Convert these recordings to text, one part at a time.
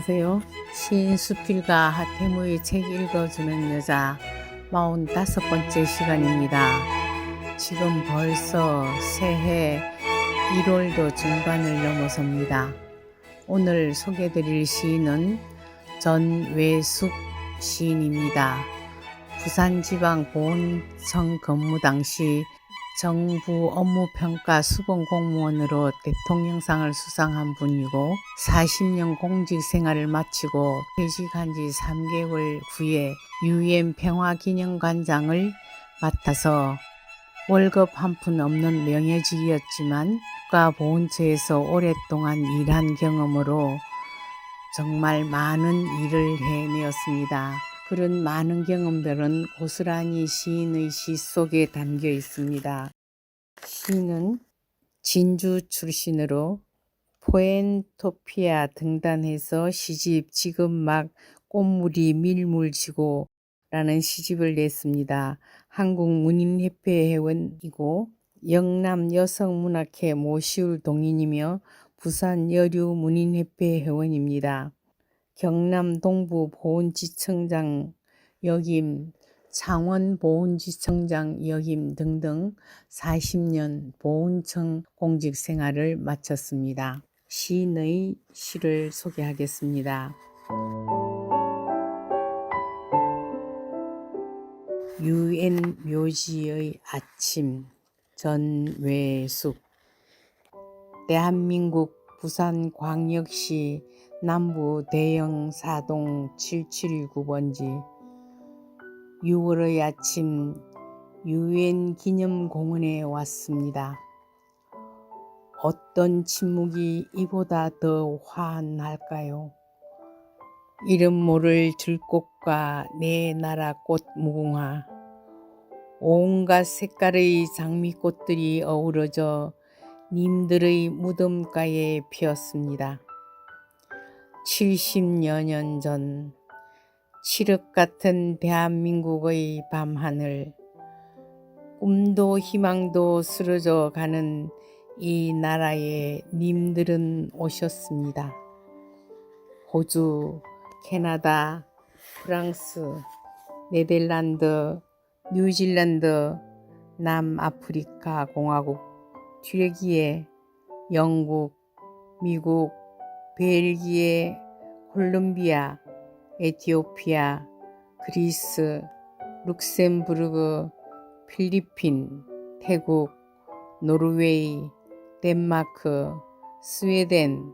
안녕하세요. 시인 수필가 하태무의 책 읽어주는 여자 45번째 시간입니다. 지금 벌써 새해 1월도 중반을 넘어섭니다. 오늘 소개드릴 시인은 전외숙 시인입니다. 부산지방보훈청 근무 당시 정부 업무평가 수봉공무원으로 대통령상을 수상한 분이고 40년 공직생활을 마치고 퇴직한 지 3개월 후에 UN 평화기념관장을 맡아서 월급 한 푼 없는 명예직이었지만 국가보훈처에서 오랫동안 일한 경험으로 정말 많은 일을 해내었습니다. 그런 많은 경험들은 고스란히 시인의 시 속에 담겨 있습니다. 시인은 진주 출신으로 포엔토피아 등단해서 시집 지금 막 꽃무리 밀물지고 라는 시집을 냈습니다. 한국문인협회 회원이고 영남 여성문학회 모시울 동인이며 부산 여류문인협회 회원입니다. 경남 동부 보훈지청장 역임, 창원 보훈지청장 역임 등등 40년 보훈청 공직 생활을 마쳤습니다. 시인의 시를 소개하겠습니다. UN 묘지의 아침, 전외숙. 대한민국 부산광역시 남부 대영 사동 7719번지 6월의 아침 UN 기념공원에 왔습니다. 어떤 침묵이 이보다 더 환할까요? 이름 모를 들꽃과 내 나라 꽃 무궁화, 온갖 색깔의 장미꽃들이 어우러져 님들의 무덤가에 피었습니다. 70여 년 전 칠흑 같은 대한민국의 밤하늘, 꿈도 희망도 쓰러져 가는 이 나라에 님들은 오셨습니다. 호주, 캐나다, 프랑스, 네덜란드, 뉴질랜드, 남아프리카 공화국, 튀르키예, 영국, 미국, 벨기에, 콜롬비아, 에티오피아, 그리스, 룩셈부르크, 필리핀, 태국, 노르웨이, 덴마크, 스웨덴,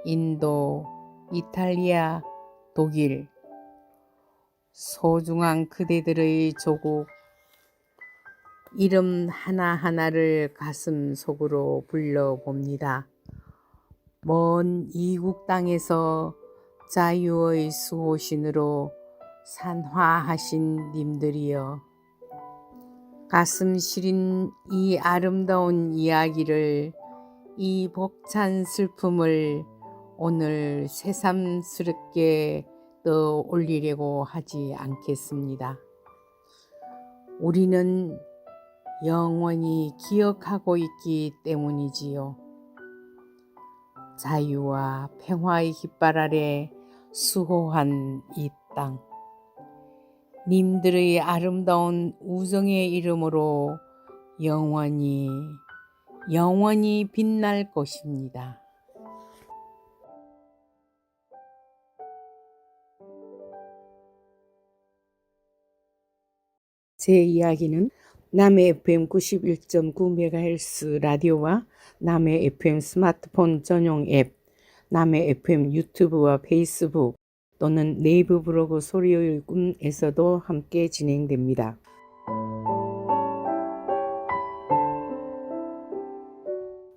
인도, 이탈리아, 독일. 소중한 그대들의 조국, 이름 하나하나를 가슴 속으로 불러봅니다. 먼 이국 땅에서 자유의 수호신으로 산화하신 님들이여, 가슴 시린 이 아름다운 이야기를, 이 벅찬 슬픔을 오늘 새삼스럽게 떠올리려고 하지 않겠습니다. 우리는 영원히 기억하고 있기 때문이지요. 자유와 평화의 깃발 아래 수호한 이 땅, 님들의 아름다운 우정의 이름으로 영원히 빛날 것입니다. 제 이야기는 남해 FM 91.9MHz 라디오와 남해 FM 스마트폰 전용 앱, 남해 FM 유튜브와 페이스북 또는 네이버 브로그 소리의 꿈에서도 함께 진행됩니다.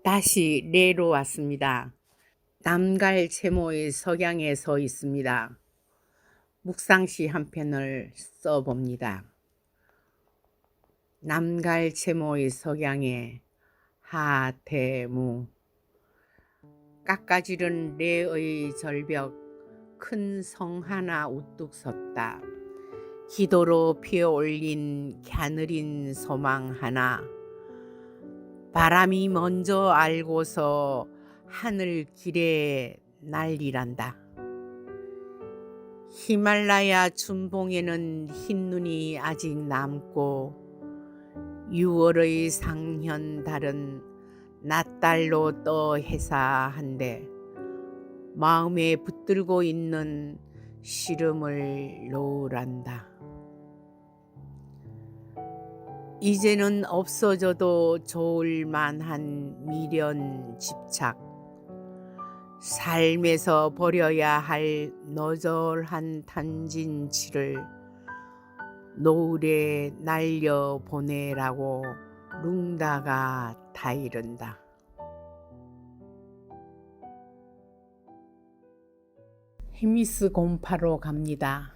다시 레로 왔습니다. 남갈 채모의 석양에 서 있습니다. 묵상시 한 편을 써봅니다. 남갈 채모의 석양에 하태무. 깎아지른 레의 절벽, 큰 성 하나 우뚝 섰다. 기도로 피어올린 갸느린 소망 하나. 바람이 먼저 알고서 하늘 길에 날리란다. 히말라야 춘봉에는 흰눈이 아직 남고 6월의 상현 달은 낮달로 떠 해사한데 마음에 붙들고 있는 시름을 놓으란다. 이제는 없어져도 좋을 만한 미련 집착, 삶에서 버려야 할 너절한 탄진치를 노을에 날려보내라고 룽다가 다 이른다. 헤미스 곰파로 갑니다.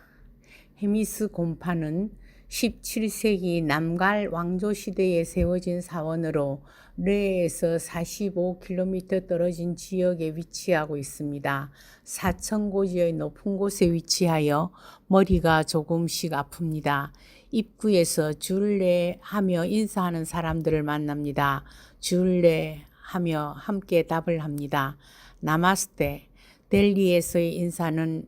헤미스 곰파는 17세기 남갈 왕조 시대에 세워진 사원으로 르에에서 45km 떨어진 지역에 위치하고 있습니다. 사천고지의 높은 곳에 위치하여 머리가 조금씩 아픕니다. 입구에서 줄레 하며 인사하는 사람들을 만납니다. 줄레 하며 함께 답을 합니다. 나마스테. 델리에서의 인사는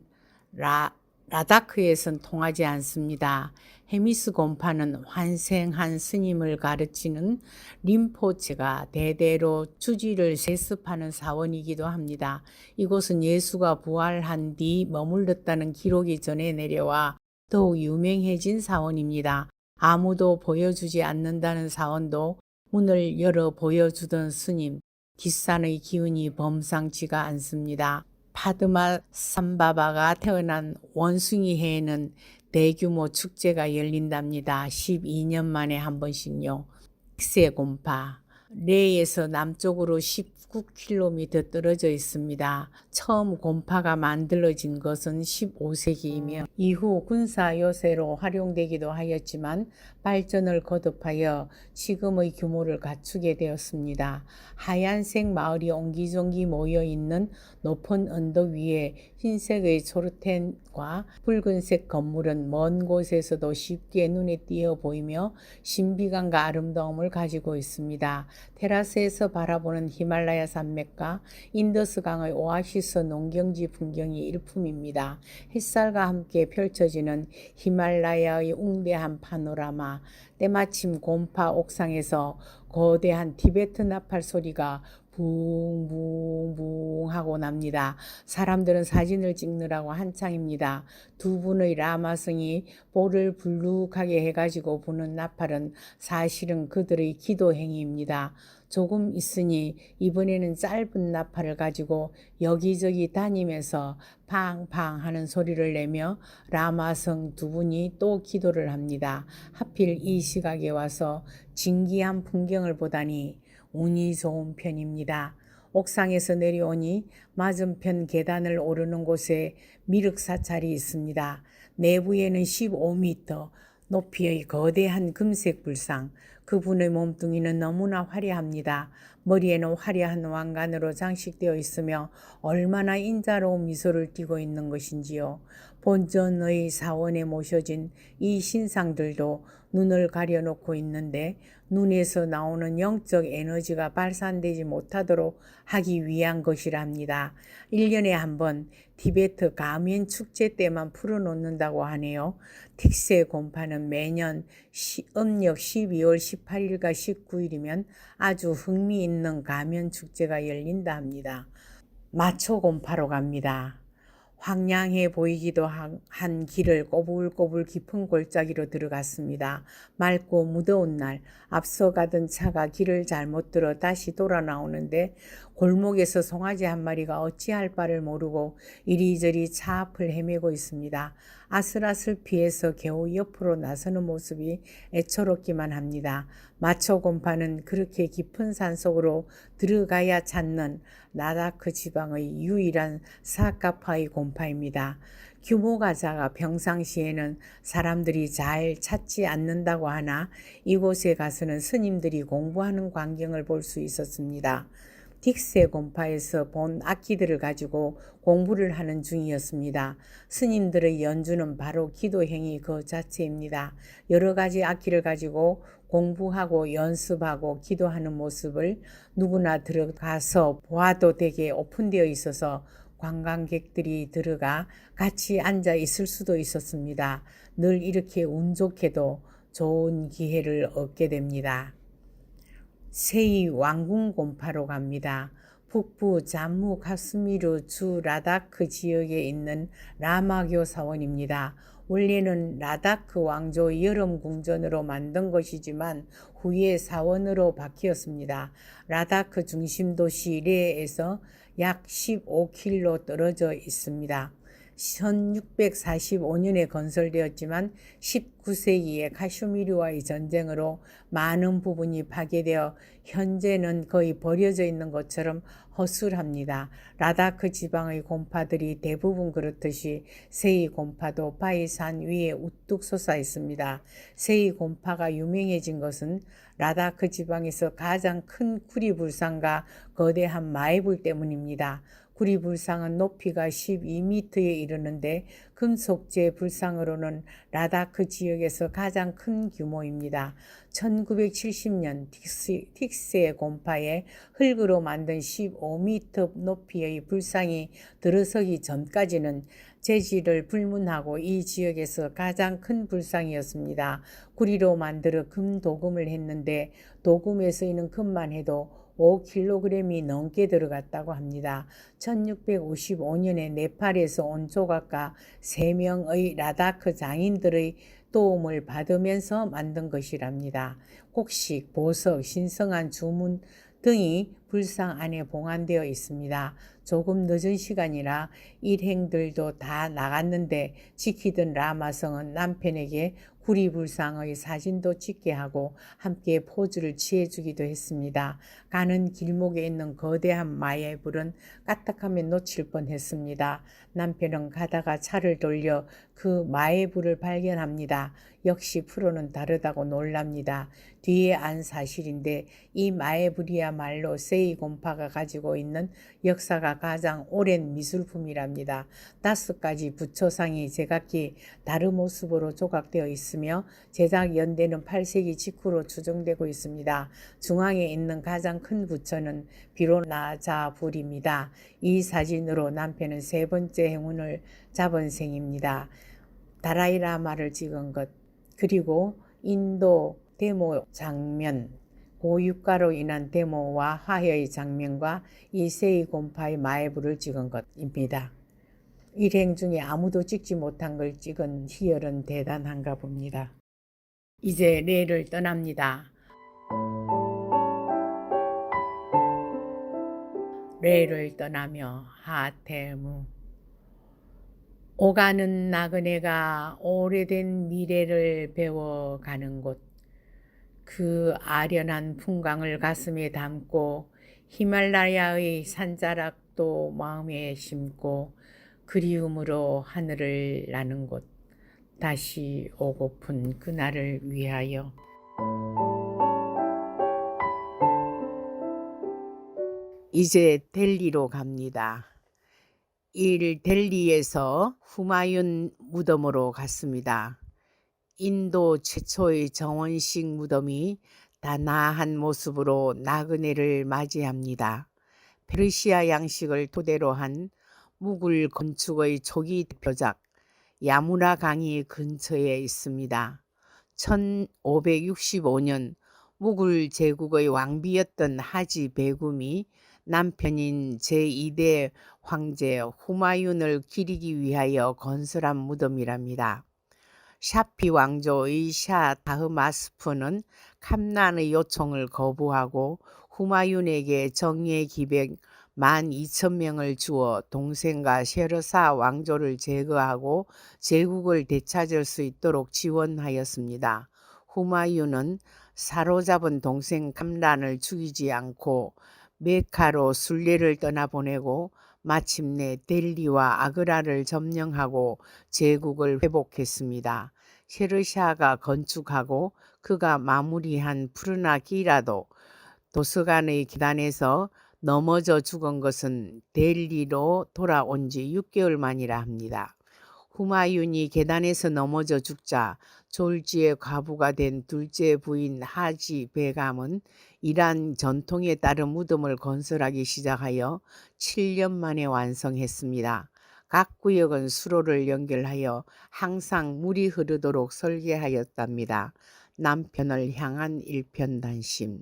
라다크에선 통하지 않습니다. 헤미스 곰파는 환생한 스님을 가르치는 림포체가 대대로 주지를 세습하는 사원이기도 합니다. 이곳은 예수가 부활한 뒤 머물렀다는 기록이 전해 내려와 더욱 유명해진 사원입니다. 아무도 보여주지 않는다는 사원도 문을 열어 보여주던 스님, 뒷산의 기운이 범상치가 않습니다. 파드마 삼바바가 태어난 원숭이 해에는 대규모 축제가 열린답니다. 12년 만에 한 번씩요. 틱세 곰파, 레에서 남쪽으로 19km 떨어져 있습니다. 처음 곰파가 만들어진 것은 15세기이며 이후 군사 요새로 활용되기도 하였지만 발전을 거듭하여 지금의 규모를 갖추게 되었습니다. 하얀색 마을이 옹기종기 모여있는 높은 언덕 위에 흰색의 초르텐과 붉은색 건물은 먼 곳에서도 쉽게 눈에 띄어 보이며 신비감과 아름다움을 가지고 있습니다. 테라스에서 바라보는 히말라야 산맥과 인더스강의 오아시스 농경지 풍경이 일품입니다. 햇살과 함께 펼쳐지는 히말라야의 웅대한 파노라마, 때마침 곰파 옥상에서 거대한 티베트 나팔 소리가 붕붕붕 하고 납니다. 사람들은 사진을 찍느라고 한창입니다. 두 분의 라마성이 볼을 불룩하게 해가지고 부는 나팔은 사실은 그들의 기도 행위입니다. 조금 있으니 이번에는 짧은 나팔을 가지고 여기저기 다니면서 팡팡 하는 소리를 내며 라마성 두 분이 또 기도를 합니다. 하필 이 시각에 와서 진기한 풍경을 보다니 운이 좋은 편입니다. 옥상에서 내려오니 맞은편 계단을 오르는 곳에 미륵사찰이 있습니다. 내부에는 15m 높이의 거대한 금색 불상, 그분의 몸뚱이는 너무나 화려합니다. 머리에는 화려한 왕관으로 장식되어 있으며 얼마나 인자로운 미소를 띠고 있는 것인지요. 본전의 사원에 모셔진 이 신상들도 눈을 가려놓고 있는데 눈에서 나오는 영적 에너지가 발산되지 못하도록 하기 위한 것이랍니다. 1년에 한 번 티베트 가면 축제 때만 풀어놓는다고 하네요. 틱세 곰파는 매년 음력 12월 18일과 19일이면 아주 흥미있는 가면 축제가 열린다 합니다. 마초 곰파로 갑니다. 황량해 보이기도 한 길을 꼬불꼬불 깊은 골짜기로 들어갔습니다. 맑고 무더운 날 앞서 가던 차가 길을 잘못 들어 다시 돌아 나오는데 골목에서 송아지 한 마리가 어찌할 바를 모르고 이리저리 차 앞을 헤매고 있습니다. 아슬아슬 피해서 겨우 옆으로 나서는 모습이 애처롭기만 합니다. 마초 곰파는 그렇게 깊은 산속으로 들어가야 찾는 라다크 지방의 유일한 사카파의 곰파입니다. 규모가 작아 평상시에는 사람들이 잘 찾지 않는다고 하나 이곳에 가서는 스님들이 공부하는 광경을 볼 수 있었습니다. 틱세 곰파에서 본 악기들을 가지고 공부를 하는 중이었습니다. 스님들의 연주는 바로 기도행위 그 자체입니다. 여러 가지 악기를 가지고 공부하고 연습하고 기도하는 모습을 누구나 들어가서 보아도 되게 오픈되어 있어서 관광객들이 들어가 같이 앉아 있을 수도 있었습니다. 늘 이렇게 운 좋게도 좋은 기회를 얻게 됩니다. 세이 왕궁 곰파로 갑니다. 북부 잠무 카스미르 주 라다크 지역에 있는 라마교 사원입니다. 원래는 라다크 왕조 여름 궁전으로 만든 것이지만 후에 사원으로 바뀌었습니다. 라다크 중심 도시 레에서 약 15km 떨어져 있습니다. 1645년에 건설되었지만 19세기에 카슈미르와의 전쟁으로 많은 부분이 파괴되어 현재는 거의 버려져 있는 것처럼 허술합니다. 라다크 지방의 곰파들이 대부분 그렇듯이 세이 곰파도 바위산 위에 우뚝 솟아 있습니다. 세이 곰파가 유명해진 것은 라다크 지방에서 가장 큰 구리불상과 거대한 마애불 때문입니다. 구리불상은 높이가 12m에 이르는데 금속재 불상으로는 라다크 지역에서 가장 큰 규모입니다. 1970년 틱세 곰파에 흙으로 만든 15m 높이의 불상이 들어서기 전까지는 재질을 불문하고 이 지역에서 가장 큰 불상이었습니다. 구리로 만들어 금 도금을 했는데 도금에 쓰이는 금만 해도 5kg이 넘게 들어갔다고 합니다. 1655년에 네팔에서 온 조각가 3명의 라다크 장인들의 도움을 받으면서 만든 것이랍니다. 곡식, 보석, 신성한 주문 등이 불상 안에 봉안되어 있습니다. 조금 늦은 시간이라 일행들도 다 나갔는데 지키던 라마성은 남편에게 구리불상의 사진도 찍게 하고 함께 포즈를 취해주기도 했습니다. 가는 길목에 있는 거대한 마애불은 까딱하면 놓칠 뻔했습니다. 남편은 가다가 차를 돌려 그 마애불을 발견합니다. 역시 프로는 다르다고 놀랍니다. 뒤에 안 사실인데 이 마애불이야말로 세이 곰파가 가지고 있는 역사가 가장 오랜 미술품이랍니다. 5가지 부초상이 제각기 다른 모습으로 조각되어 있으며 제작 연대는 8세기 직후로 추정되고 있습니다. 중앙에 있는 가장 큰 부처는 비로나자불입니다. 이 사진으로 남편은 3번째 행운을 잡은 셈입니다. 다라이라마를 찍은 것, 그리고 인도 데모 장면, 고유가로 인한 데모와 화해의 장면과 이 세이 곰파의 마애불을 찍은 것입니다. 일행 중에 아무도 찍지 못한 걸 찍은 희열은 대단한가 봅니다. 이제 레를 떠납니다. 레를 떠나며 하테무. 오가는 나그네가 오래된 미래를 배워가는 곳, 그 아련한 풍광을 가슴에 담고 히말라야의 산자락도 마음에 심고 그리움으로 하늘을 나는 곳, 다시 오고픈 그날을 위하여. 이제 델리로 갑니다. 델리에서 후마윤 무덤으로 갔습니다. 인도 최초의 정원식 무덤이 단아한 모습으로 나그네를 맞이합니다. 페르시아 양식을 토대로 한 무굴 건축의 초기 대표작 야무나 강이 근처에 있습니다. 1565년 무굴 제국의 왕비였던 하지 베굼이 남편인 제2대 황제 후마윤을 기리기 위하여 건설한 무덤이랍니다. 샤피 왕조의 샤 다흐마스프는 캄난의 요청을 거부하고 후마윤에게 정예 기백 12,000명을 주어 동생과 셰르사 왕조를 제거하고 제국을 되찾을 수 있도록 지원하였습니다. 후마윤은 사로잡은 동생 캄란을 죽이지 않고 메카로 순례를 떠나보내고 마침내 델리와 아그라를 점령하고 제국을 회복했습니다. 셰르샤가 건축하고 그가 마무리한 푸르나 기라도 도서관의 계단에서 넘어져 죽은 것은 델리로 돌아온 지 6개월 만이라 합니다. 후마윤이 계단에서 넘어져 죽자 졸지의 과부가 된 둘째 부인 하지 베감은 이란 전통에 따른 무덤을 건설하기 시작하여 7년 만에 완성했습니다. 각 구역은 수로를 연결하여 항상 물이 흐르도록 설계하였답니다. 남편을 향한 일편단심.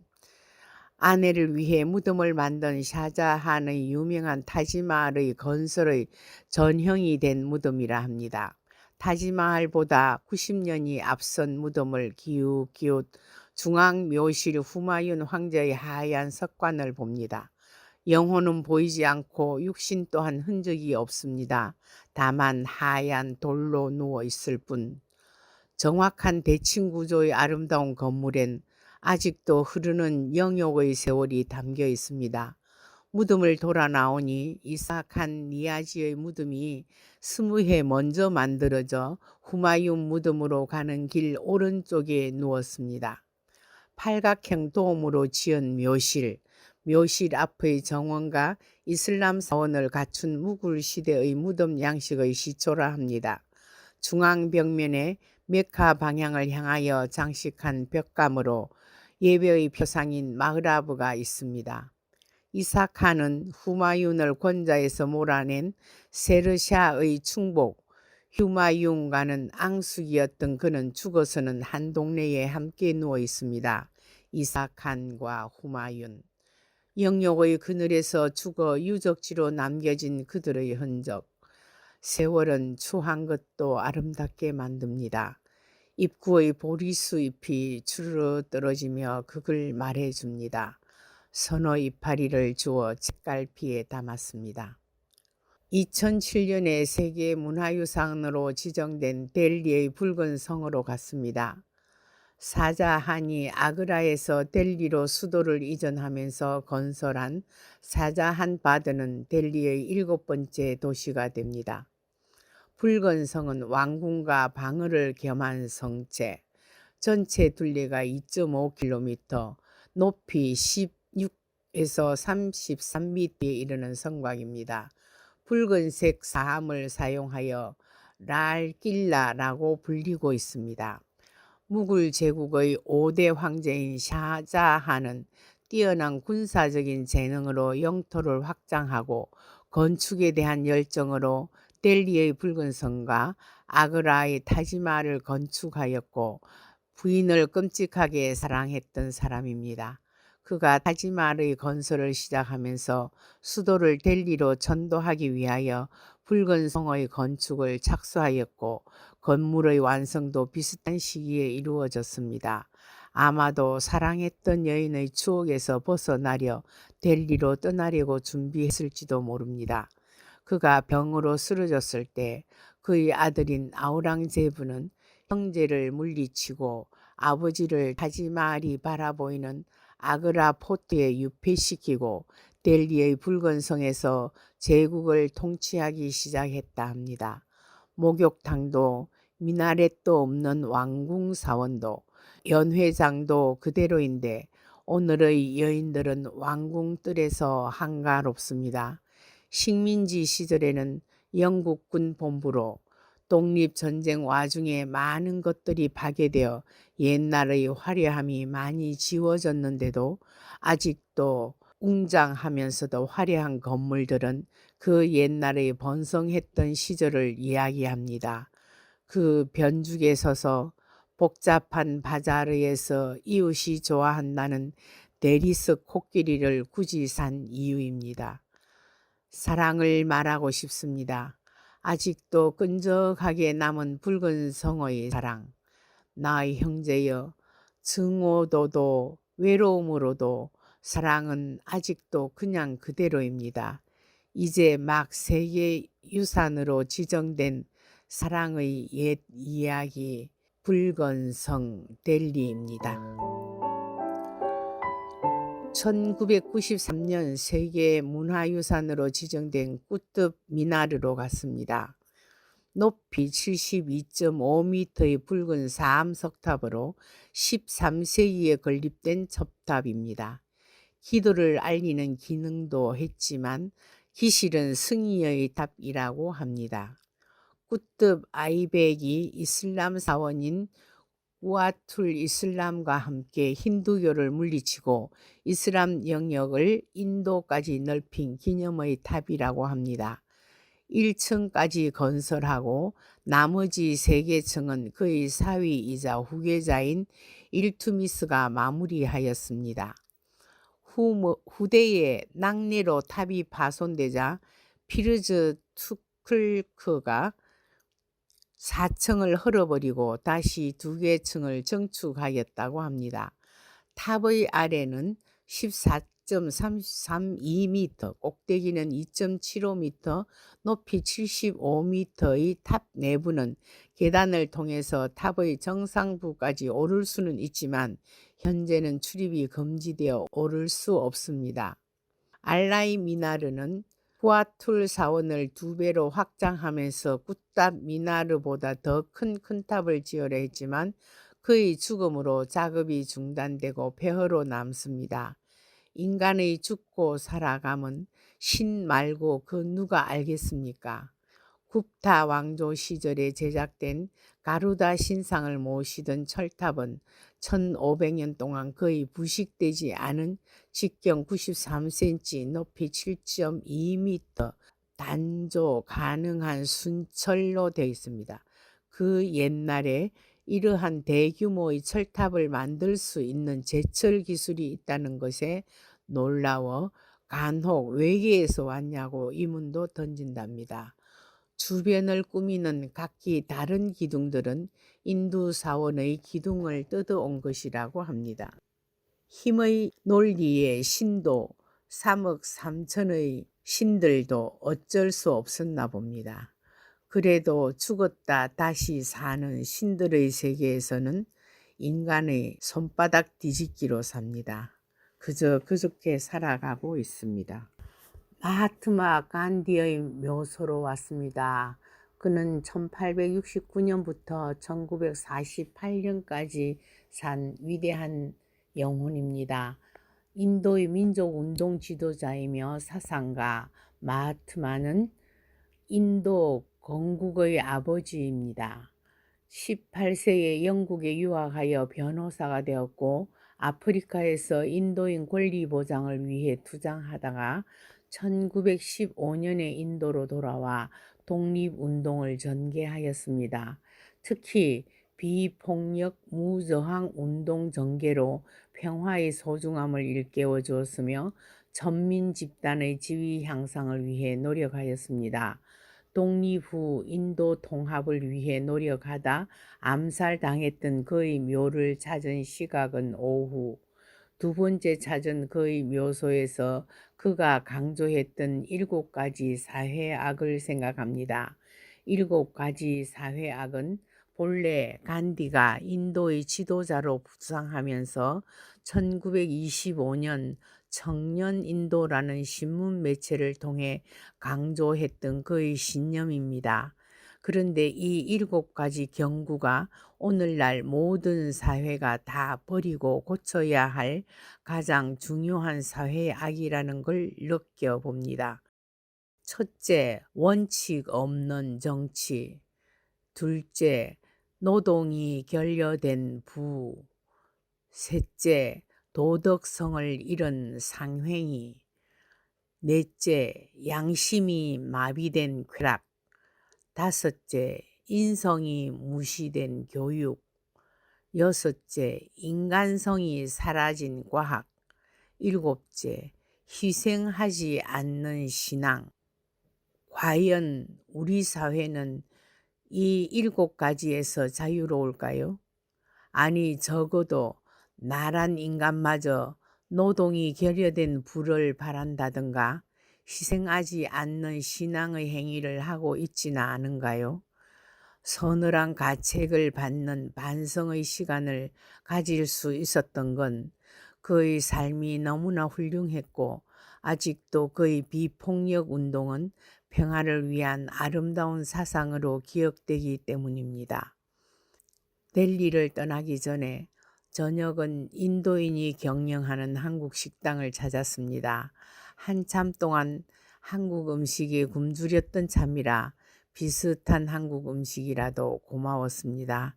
아내를 위해 무덤을 만든 샤자한의 유명한 타지마할의 건설의 전형이 된 무덤이라 합니다. 타지마할보다 90년이 앞선 무덤을 기웃기웃 중앙 묘실 후마윤 황제의 하얀 석관을 봅니다. 영혼은 보이지 않고 육신 또한 흔적이 없습니다. 다만 하얀 돌로 누워 있을 뿐. 정확한 대칭 구조의 아름다운 건물엔 아직도 흐르는 영욕의 세월이 담겨 있습니다. 무덤을 돌아 나오니 이삭한 니아지의 무덤이 20해 먼저 만들어져 후마윤 무덤으로 가는 길 오른쪽에 누웠습니다. 팔각형 도움으로 지은 묘실, 묘실 앞의 정원과 이슬람 사원을 갖춘 무굴 시대의 무덤 양식의 시초라 합니다. 중앙 벽면에 메카 방향을 향하여 장식한 벽감으로 예배의 표상인 마흐라브가 있습니다. 이삭한은 후마윤을 권좌에서 몰아낸 세르샤의 충복 휴마윤과는 앙숙이었던 그는 죽어서는 한 동네에 함께 누워 있습니다. 이삭한과 후마윤. 영욕의 그늘에서 죽어 유적지로 남겨진 그들의 흔적. 세월은 추한 것도 아름답게 만듭니다. 입구의 보리수 잎이 주르르 떨어지며 그걸 말해줍니다. 선어 이파리를 주어 책갈피에 담았습니다. 2007년에 세계문화유산으로 지정된 델리의 붉은 성으로 갔습니다. 사자한이 아그라에서 델리로 수도를 이전하면서 건설한 사자한 바드는 델리의 7번째 도시가 됩니다. 붉은 성은 왕궁과 방을을 겸한 성체, 전체 둘레가 2.5km, 높이 16에서 33m에 이르는 성곽입니다. 붉은색 사함을 사용하여 랄길라라고 불리고 있습니다. 무굴 제국의 5대 황제인 샤자한은 뛰어난 군사적인 재능으로 영토를 확장하고 건축에 대한 열정으로 델리의 붉은 성과 아그라의 타지마를 건축하였고 부인을 끔찍하게 사랑했던 사람입니다. 그가 타지마의 건설을 시작하면서 수도를 델리로 전도하기 위하여 붉은 성의 건축을 착수하였고 건물의 완성도 비슷한 시기에 이루어졌습니다. 아마도 사랑했던 여인의 추억에서 벗어나려 델리로 떠나려고 준비했을지도 모릅니다. 그가 병으로 쓰러졌을 때 그의 아들인 아우랑제부는 형제를 물리치고 아버지를 타지마할이 바라보이는 아그라 포트에 유폐시키고 델리의 붉은 성에서 제국을 통치하기 시작했다 합니다. 목욕탕도 미나렛도 없는 왕궁 사원도 연회장도 그대로인데 오늘의 여인들은 왕궁 뜰에서 한가롭습니다. 식민지 시절에는 영국군 본부로 독립전쟁 와중에 많은 것들이 파괴되어 옛날의 화려함이 많이 지워졌는데도 아직도 웅장하면서도 화려한 건물들은 그 옛날의 번성했던 시절을 이야기합니다. 그 변죽에 서서 복잡한 바자르에서 이웃이 좋아한다는 대리석 코끼리를 굳이 산 이유입니다. 사랑을 말하고 싶습니다. 아직도 끈적하게 남은 붉은 성의 사랑. 나의 형제여, 증오도도 외로움으로도 사랑은 아직도 그냥 그대로입니다. 이제 막 세계유산으로 지정된 사랑의 옛 이야기 붉은 성 델리입니다. 1993년 세계문화유산으로 지정된 꾸뚜브 미나르로 갔습니다. 높이 72.5m의 붉은 사암석탑으로 13세기에 건립된 첩탑입니다. 기도를 알리는 기능도 했지만 기실은 승리의 탑이라고 합니다. 꾸뜨브 아이백이 이슬람 사원인 우아툴 이슬람과 함께 힌두교를 물리치고 이슬람 영역을 인도까지 넓힌 기념의 탑이라고 합니다. 1층까지 건설하고 나머지 3개층은 그의 사위이자 후계자인 일투미스가 마무리하였습니다. 후대에 낙뢰로 탑이 파손되자 피르즈 투클크가 4층을 헐어버리고 다시 2개 층을 정축하였다고 합니다. 탑의 아래는 14.32m, 꼭대기는 2.75m, 높이 75m의 탑 내부는 계단을 통해서 탑의 정상부까지 오를 수는 있지만 현재는 출입이 금지되어 오를 수 없습니다. 알라이 미나르는 후아툴 사원을 2배로 확장하면서 꾸따브 미나르보다 더 큰 탑을 지으려 했지만 그의 죽음으로 작업이 중단되고 폐허로 남습니다. 인간의 죽고 살아감은 신 말고 그 누가 알겠습니까? 굽타 왕조 시절에 제작된 가루다 신상을 모시던 철탑은 1500년 동안 거의 부식되지 않은 직경 93cm, 높이 7.2m, 단조 가능한 순철로 되어 있습니다. 그 옛날에 이러한 대규모의 철탑을 만들 수 있는 제철 기술이 있다는 것에 놀라워 간혹 외계에서 왔냐고 의문도 던진답니다. 주변을 꾸미는 각기 다른 기둥들은 인도 사원의 기둥을 뜯어온 것이라고 합니다. 힘의 논리의 신도 3억 3천의 신들도 어쩔 수 없었나 봅니다. 그래도 죽었다 다시 사는 신들의 세계에서는 인간의 손바닥 뒤집기로 삽니다. 그저 그렇게 살아가고 있습니다. 마하트마 간디의 묘소로 왔습니다. 그는 1869년부터 1948년까지 산 위대한 영혼입니다. 인도의 민족운동 지도자이며 사상가 마하트마는 인도 건국의 아버지입니다. 18세에 영국에 유학하여 변호사가 되었고 아프리카에서 인도인 권리 보장을 위해 투쟁하다가 1915년에 인도로 돌아와 독립운동을 전개하였습니다. 특히 비폭력 무저항 운동 전개로 평화의 소중함을 일깨워 주었으며 전민 집단의 지위 향상을 위해 노력하였습니다. 독립 후 인도 통합을 위해 노력하다 암살당했던 그의 묘를 찾은 시각은 오후, 2번째 찾은 그의 묘소에서 그가 강조했던 7가지 사회악을 생각합니다. 7가지 사회악은 본래 간디가 인도의 지도자로 부상하면서 1925년 청년 인도라는 신문 매체를 통해 강조했던 그의 신념입니다. 그런데 이 7가지 경구가 오늘날 모든 사회가 다 버리고 고쳐야 할 가장 중요한 사회악이라는 걸 느껴봅니다. 첫째, 원칙 없는 정치. 둘째, 노동이 결여된 부. 셋째, 도덕성을 잃은 상행위. 넷째, 양심이 마비된 쾌락. 다섯째, 인성이 무시된 교육. 여섯째, 인간성이 사라진 과학. 일곱째, 희생하지 않는 신앙. 과연 우리 사회는 이 7가지에서 자유로울까요? 아니, 적어도 나란 인간마저 노동이 결여된 부를 바란다든가 희생하지 않는 신앙의 행위를 하고 있지는 않은가요? 서늘한 가책을 받는 반성의 시간을 가질 수 있었던 건 그의 삶이 너무나 훌륭했고 아직도 그의 비폭력 운동은 평화를 위한 아름다운 사상으로 기억되기 때문입니다. 델리를 떠나기 전에 저녁은 인도인이 경영하는 한국 식당을 찾았습니다. 한참 동안 한국 음식이 굶주렸던 참이라 비슷한 한국 음식이라도 고마웠습니다.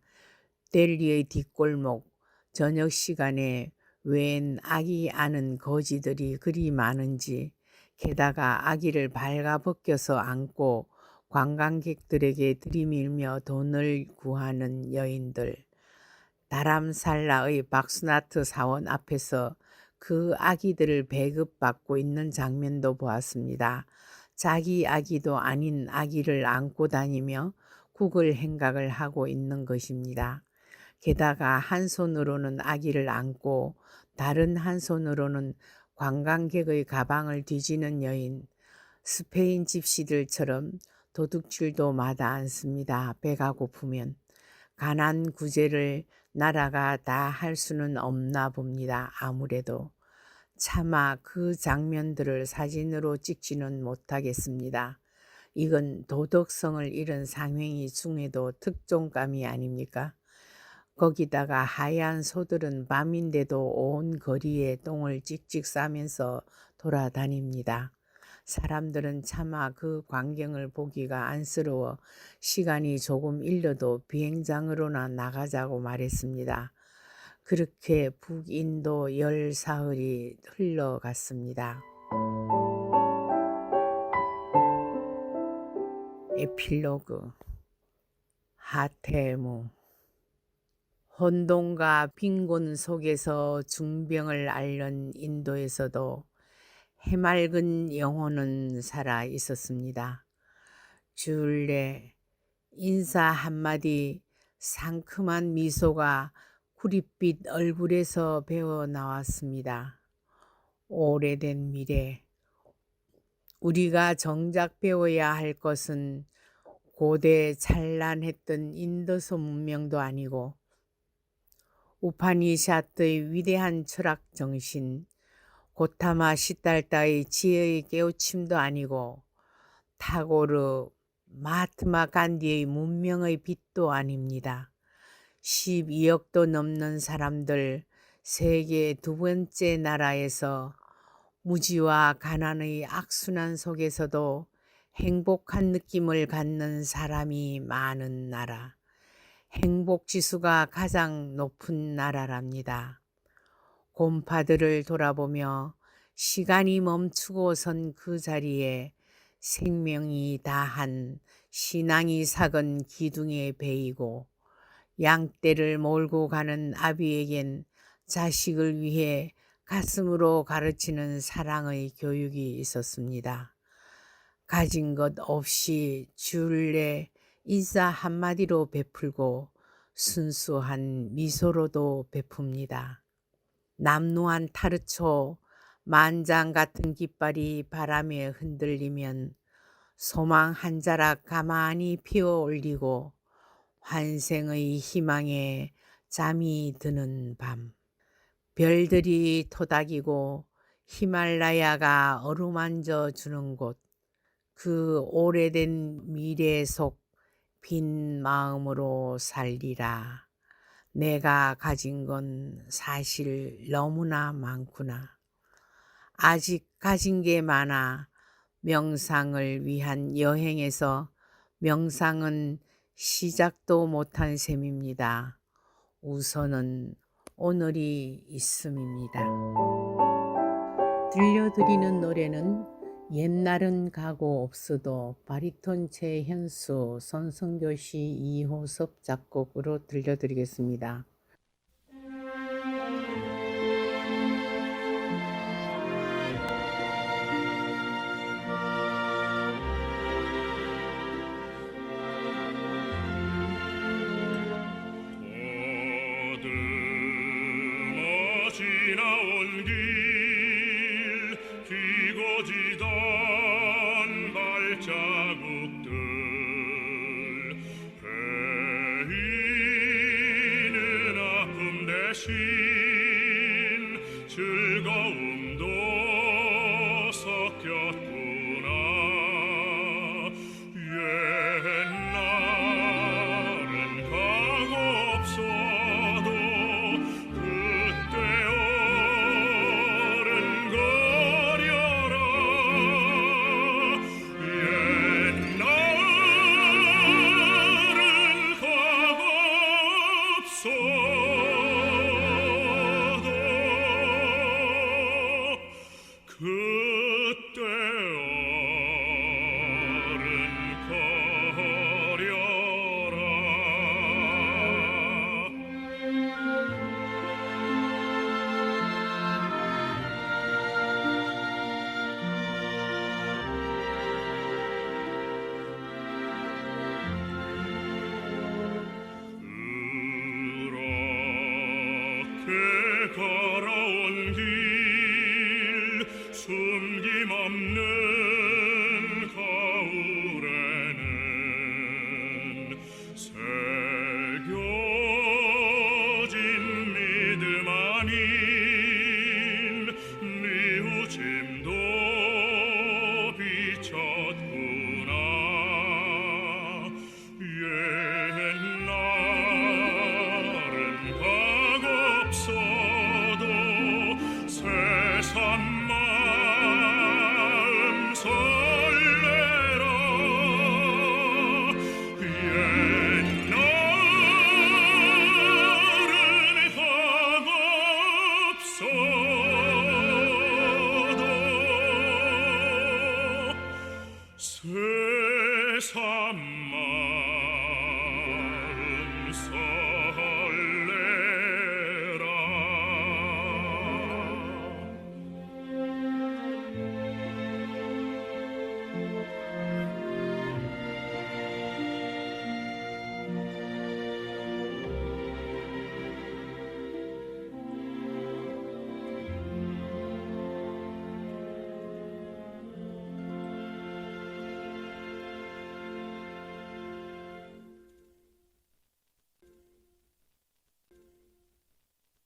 델리의 뒷골목 저녁 시간에 웬 아기 아는 거지들이 그리 많은지, 게다가 아기를 발가벗겨서 안고 관광객들에게 들이밀며 돈을 구하는 여인들. 다람살라의 박스나트 사원 앞에서 그 아기들을 배급받고 있는 장면도 보았습니다. 자기 아기도 아닌 아기를 안고 다니며 국을 행각을 하고 있는 것입니다. 게다가 한 손으로는 아기를 안고 다른 한 손으로는 관광객의 가방을 뒤지는 여인. 스페인 집시들처럼 도둑질도 마다 않습니다. 배가 고프면. 가난 구제를 나라가 다 할 수는 없나 봅니다. 아무래도. 차마 그 장면들을 사진으로 찍지는 못하겠습니다. 이건 도덕성을 잃은 상행위 중에도 특종감이 아닙니까? 거기다가 하얀 소들은 밤인데도 온 거리에 똥을 찍찍 싸면서 돌아다닙니다. 사람들은 차마 그 광경을 보기가 안쓰러워 시간이 조금 일러도 비행장으로나 나가자고 말했습니다. 그렇게 북인도 열 사흘이 흘러갔습니다. 에필로그. 하테무. 혼돈과 빈곤 속에서 중병을 앓는 인도에서도 해맑은 영혼은 살아 있었습니다. 주일에 인사 한마디, 상큼한 미소가 구릿빛 얼굴에서 배어 나왔습니다. 오래된 미래, 우리가 정작 배워야 할 것은 고대 찬란했던 인도서 문명도 아니고 우파니샤트의 위대한 철학 정신, 고타마 시달다의 지혜의 깨우침도 아니고 타고르, 마하트마 간디의 문명의 빛도 아닙니다. 12억도 넘는 사람들, 세계 두 번째 나라에서 무지와 가난의 악순환 속에서도 행복한 느낌을 갖는 사람이 많은 나라. 행복지수가 가장 높은 나라랍니다. 곰파들을 돌아보며 시간이 멈추고 선 그 자리에 생명이 다한 신앙이 삭은 기둥에 베이고 양떼를 몰고 가는 아비에겐 자식을 위해 가슴으로 가르치는 사랑의 교육이 있었습니다. 가진 것 없이 주일에 인사 한마디로 베풀고 순수한 미소로도 베풉니다. 남루한 타르초, 만장 같은 깃발이 바람에 흔들리면 소망 한 자락 가만히 피어 올리고 환생의 희망에 잠이 드는 밤. 별들이 토닥이고 히말라야가 어루만져 주는 곳. 그 오래된 미래 속 빈 마음으로 살리라. 내가 가진 건 사실 너무나 많구나. 아직 가진 게 많아. 명상을 위한 여행에서 명상은 시작도 못한 셈입니다. 우선은 오늘이 있음입니다. 들려드리는 노래는 옛날은 가고 없어도 바리톤 최현수, 손성교시, 이호섭 작곡으로 들려드리겠습니다. 지나온 길 휘고지던 발자국들 베이는 아픔 대신 즐거움도 섞였구나. 옛날은 가고 없어도 그때 어른거려라. 옛날은 참